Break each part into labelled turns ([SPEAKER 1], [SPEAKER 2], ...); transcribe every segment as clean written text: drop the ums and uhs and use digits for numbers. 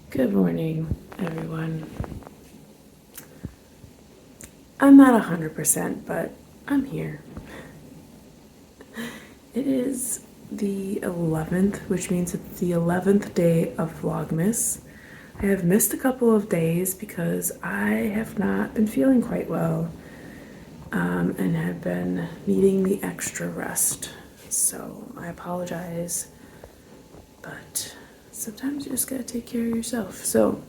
[SPEAKER 1] Good morning, everyone. I'm not 100%, but I'm here. It is the 11th, which means it's the 11th day of Vlogmas. I have missed a couple of days because I have not been feeling quite well and have been needing the extra rest. So I apologize, but sometimes you just gotta take care of yourself. So,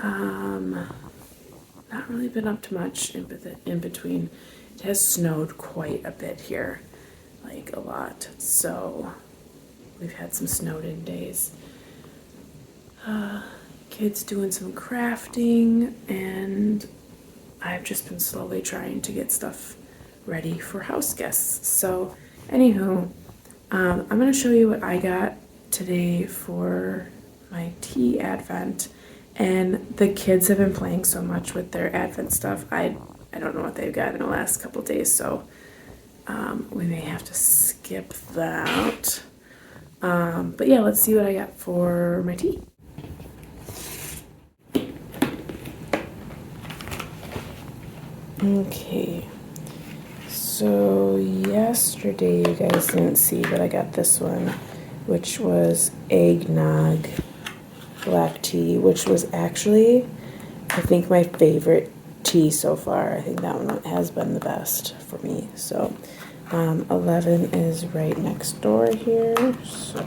[SPEAKER 1] not really been up to much in between. It has snowed quite a bit here, like a lot. So we've had some snowed in days. Kids doing some crafting, and I've just been slowly trying to get stuff ready for house guests. So, anywho, I'm gonna show you what I got today for my tea advent. And the kids have been playing so much with their advent stuff. I don't know what they've got in the last couple days, so we may have to skip that. But yeah, let's see what I got for my tea. Okay, so yesterday you guys didn't see, but I got this one, which was eggnog black tea, which was actually, I think, my favorite tea so far. I think that one has been the best for me. So 11 is right next door here. So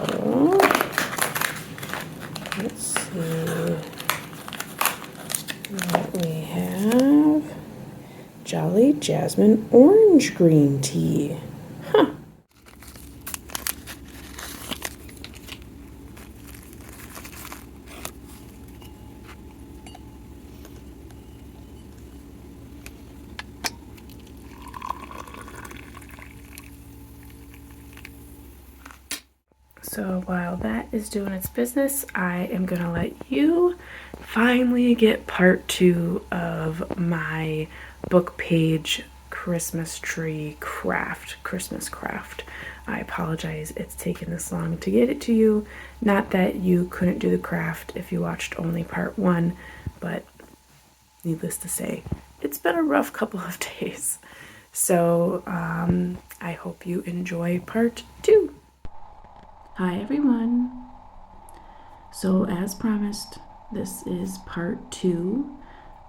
[SPEAKER 1] let's see what we have. Jolly Jasmine Orange Green Tea. Huh. So while that is doing its business, I am gonna let you finally get part 2 of my book page Christmas tree craft, Christmas craft. I apologize it's taken this long to get it to you. Not that you couldn't do the craft if you watched only part 1, but needless to say, it's been a rough couple of days. So I hope you enjoy part 2. Hi everyone. So as promised, this is part 2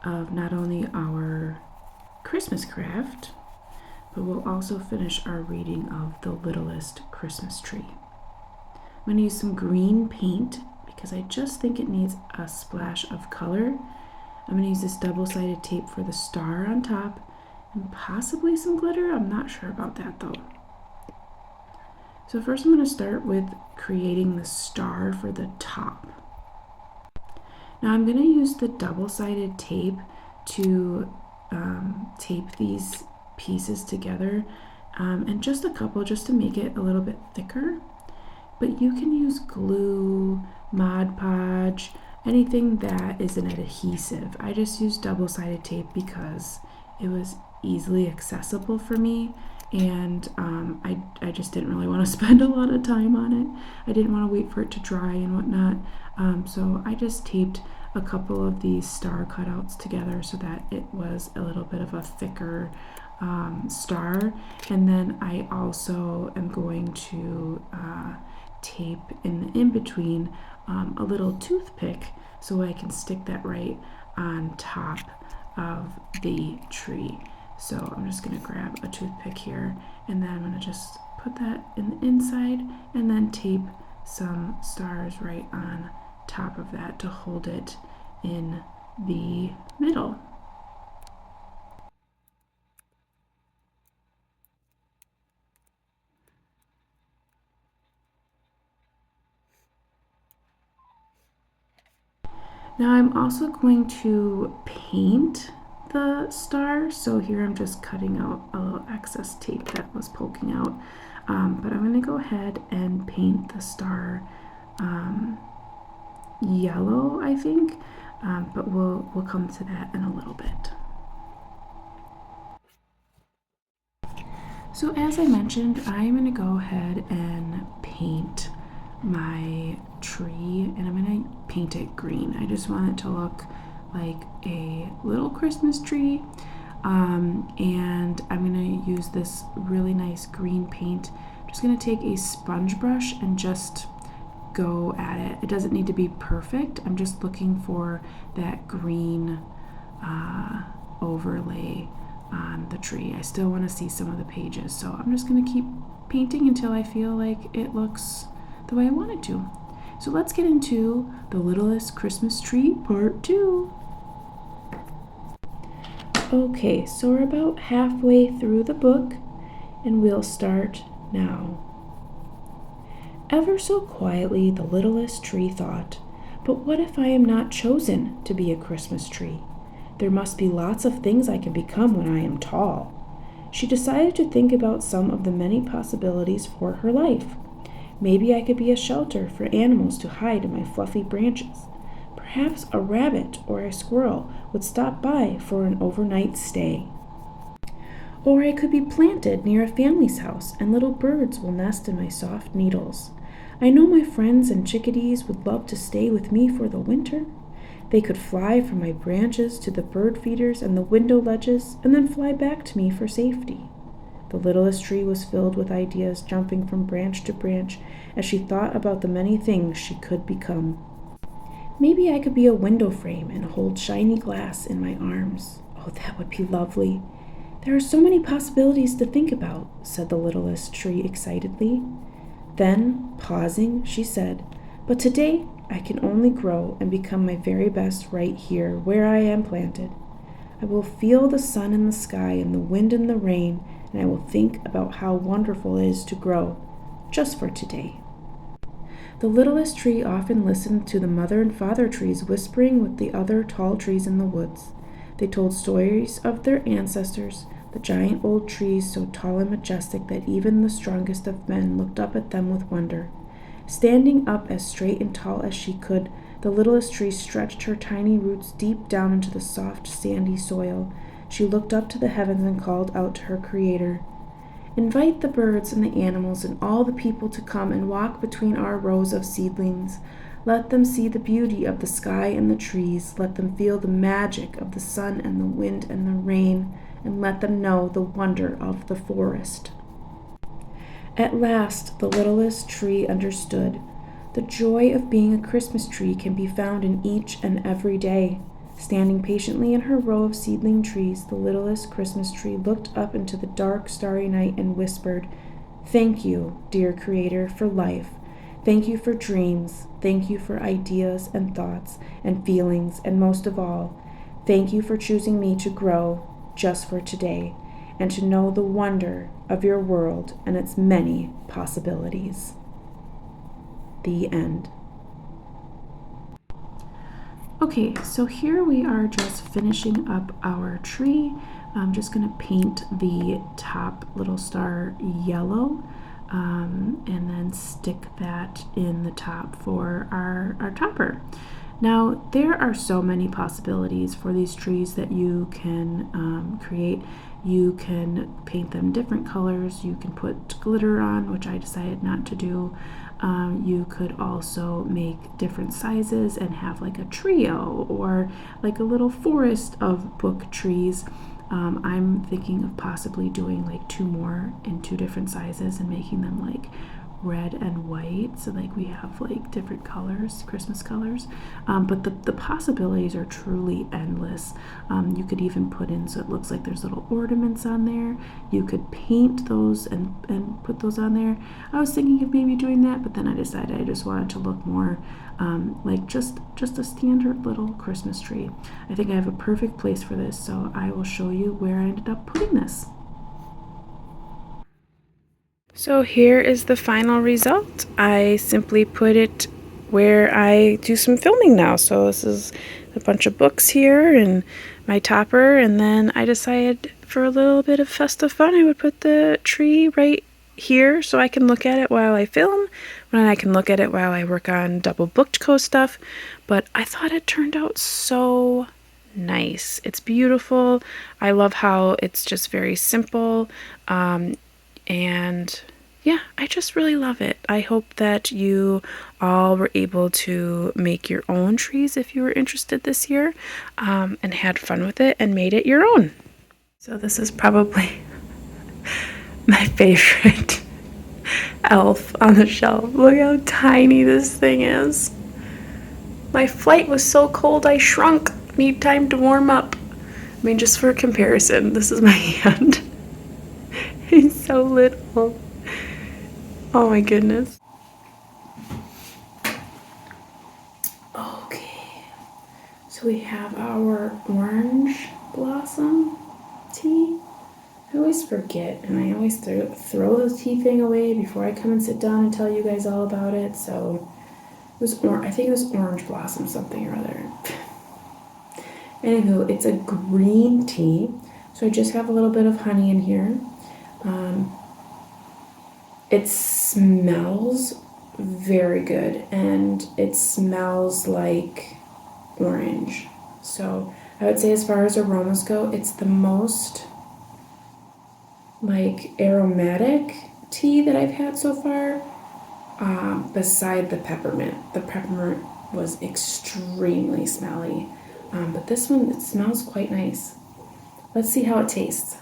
[SPEAKER 1] of not only our Christmas craft, but we'll also finish our reading of The Littlest Christmas Tree. I'm going to use some green paint because I just think it needs a splash of color. I'm going to use this double-sided tape for the star on top and possibly some glitter. I'm not sure about that though. So first I'm going to start with creating the star for the top. Now I'm going to use the double-sided tape to tape these pieces together, and just a couple just to make it a little bit thicker. But you can use glue, Mod Podge, anything that is an adhesive. I just used double-sided tape because it was easily accessible for me, and I just didn't really want to spend a lot of time on it. I didn't want to wait for it to dry and whatnot, so I just taped a couple of these star cutouts together so that it was a little bit of a thicker star. And then I also am going to tape in between a little toothpick so I can stick that right on top of the tree. So I'm just going to grab a toothpick here, and then I'm going to just put that in the inside and then tape some stars right on top of that to hold it in the middle. Now I'm also going to paint the star. So here I'm just cutting out a little excess tape that was poking out. But I'm going to go ahead and paint the star yellow, I think. But we'll come to that in a little bit. So as I mentioned, I'm going to go ahead and paint my tree, and I'm gonna paint it green. I just want it to look like a little Christmas tree. And I'm gonna use this really nice green paint. I'm just gonna take a sponge brush and just go at it. It doesn't need to be perfect. I'm just looking for that green overlay on the tree. I still want to see some of the pages, so I'm just going to keep painting until I feel like it looks the way I want it to. So let's get into The Littlest Christmas Tree Part 2. Okay, so we're about halfway through the book, and we'll start now. Ever so quietly, the littlest tree thought, "But what if I am not chosen to be a Christmas tree? There must be lots of things I can become when I am tall." She decided to think about some of the many possibilities for her life. Maybe I could be a shelter for animals to hide in my fluffy branches. Perhaps a rabbit or a squirrel would stop by for an overnight stay. Or I could be planted near a family's house, and little birds will nest in my soft needles. I know my friends and chickadees would love to stay with me for the winter. They could fly from my branches to the bird feeders and the window ledges, and then fly back to me for safety. The littlest tree was filled with ideas, jumping from branch to branch as she thought about the many things she could become. Maybe I could be a window frame and hold shiny glass in my arms. Oh, that would be lovely. There are so many possibilities to think about, said the littlest tree excitedly. Then, pausing, she said, "But today I can only grow and become my very best right here where I am planted. I will feel the sun in the sky and the wind in the rain, and I will think about how wonderful it is to grow, just for today." The littlest tree often listened to the mother and father trees whispering with the other tall trees in the woods. They told stories of their ancestors, the giant old trees so tall and majestic that even the strongest of men looked up at them with wonder. Standing up as straight and tall as she could, the littlest tree stretched her tiny roots deep down into the soft, sandy soil. She looked up to the heavens and called out to her Creator, "Invite the birds and the animals and all the people to come and walk between our rows of seedlings. Let them see the beauty of the sky and the trees. Let them feel the magic of the sun and the wind and the rain, and let them know the wonder of the forest." At last, the littlest tree understood. The joy of being a Christmas tree can be found in each and every day. Standing patiently in her row of seedling trees, the littlest Christmas tree looked up into the dark, starry night and whispered, "Thank you, dear Creator, for life. Thank you for dreams. Thank you for ideas and thoughts and feelings, and most of all, thank you for choosing me to grow just for today and to know the wonder of your world and its many possibilities." The end. Okay, so here we are just finishing up our tree. I'm just going to paint the top little star yellow, and then stick that in the top for our topper. Now, there are so many possibilities for these trees that you can create. You can paint them different colors. You can put glitter on, which I decided not to do. You could also make different sizes and have like a trio or like a little forest of book trees. I'm thinking of possibly doing like 2 more in 2 different sizes and making them like red and white, so like we have like different colors, Christmas colors. But the possibilities are truly endless. You could even put in so it looks like there's little ornaments on there. You could paint those and put those on there. I was thinking of maybe doing that, but then I decided I just wanted to look more like just a standard little Christmas tree. I think I have a perfect place for this, so I will show you where I ended up putting this. So here is the final result. I simply put it where I do some filming now. So this is a bunch of books here and my topper, and then I decided for a little bit of festive fun I would put the tree right here so I can look at it while I film, when I can look at it while I work on DoubleBookedCo stuff. But I thought it turned out so nice. It's beautiful. I love how it's just very simple. And yeah, I just really love it. I hope that you all were able to make your own trees if you were interested this year, and had fun with it and made it your own. So this is probably my favorite elf on the shelf. Look how tiny this thing is. My flight was so cold I shrunk. Need time to warm up. I mean, just for comparison, this is my hand. He's so little. Oh my goodness. Okay, so we have our orange blossom tea. I always forget, and I always throw the tea thing away before I come and sit down and tell you guys all about it. So it was I think it was orange blossom something or other. Anywho, it's a green tea, so I just have a little bit of honey in here. It smells very good, and it smells like orange. So I would say, as far as aromas go, it's the most like aromatic tea that I've had so far, beside the peppermint. The peppermint was extremely smelly, but this one, it smells quite nice. Let's see how it tastes.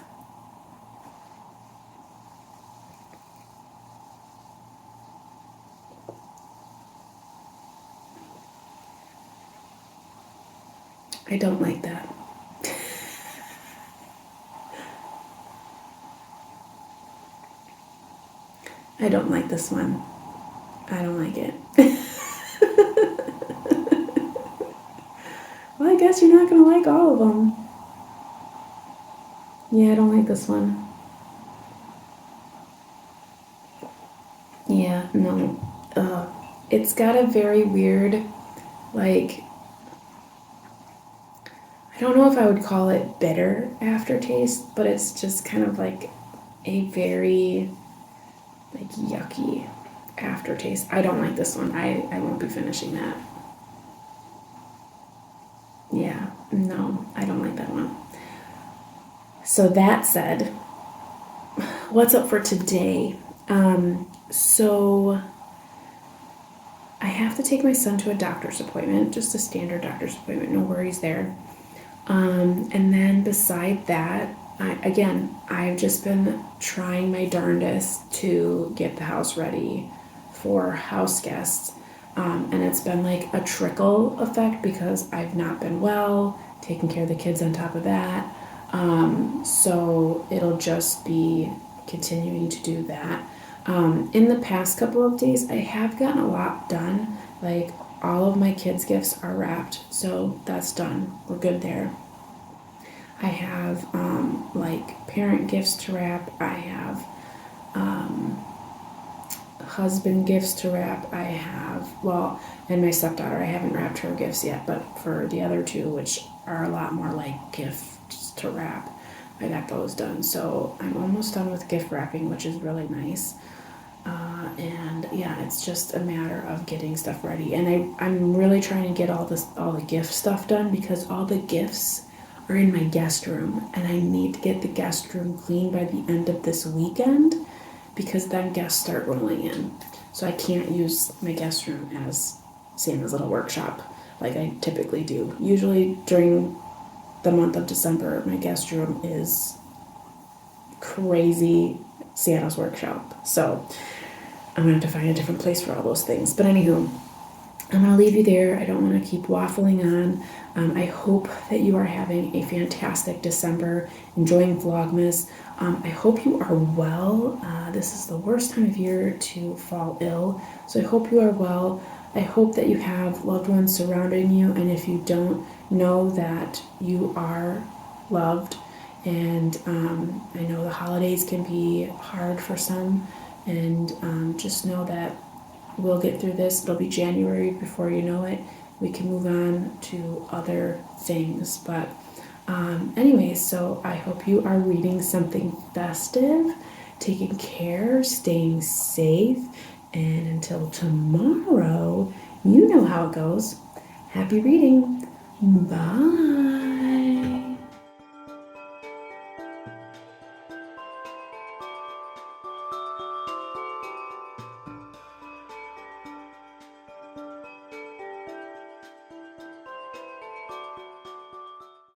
[SPEAKER 1] I don't like that. I don't like this one. I don't like it. Well, I guess you're not going to like all of them. Yeah, I don't like this one. Yeah, no. It's got a very weird, like, I don't know if I would call it bitter aftertaste, but it's just kind of like a very, like, yucky aftertaste. I don't like this one. I won't be finishing that. Yeah, no, I don't like that one. So that said, what's up for today? So I have to take my son to a doctor's appointment, just a standard doctor's appointment, no worries there. And then beside that, I've just been trying my darndest to get the house ready for house guests. And it's been like a trickle effect because I've not been well, taking care of the kids on top of that. So it'll just be continuing to do that. In the past couple of days, I have gotten a lot done. Like, all of my kids' gifts are wrapped, so that's done. We're good there. I have like parent gifts to wrap. I have husband gifts to wrap. I have, well, and my stepdaughter, I haven't wrapped her gifts yet, but for the other two, which are a lot more like gifts to wrap, I got those done. So I'm almost done with gift wrapping, which is really nice. And yeah, it's just a matter of getting stuff ready. And I'm really trying to get all the gift stuff done because all the gifts are in my guest room, and I need to get the guest room clean by the end of this weekend because then guests start rolling in. So I can't use my guest room as Santa's little workshop like I typically do. Usually during the month of December, my guest room is crazy Santa's workshop. So I'm going to have to find a different place for all those things. But anywho, I'm going to leave you there. I don't want to keep waffling on. I hope that you are having a fantastic December, enjoying Vlogmas. I hope you are well. This is the worst time of year to fall ill, so I hope you are well. I hope that you have loved ones surrounding you, and if you don't, know that you are loved. And I know the holidays can be hard for some, and just know that we'll get through this. It'll be January before you know it. We can move on to other things. But anyway, so I hope you are reading something festive, taking care, staying safe. And until tomorrow, you know how it goes. Happy reading. Bye.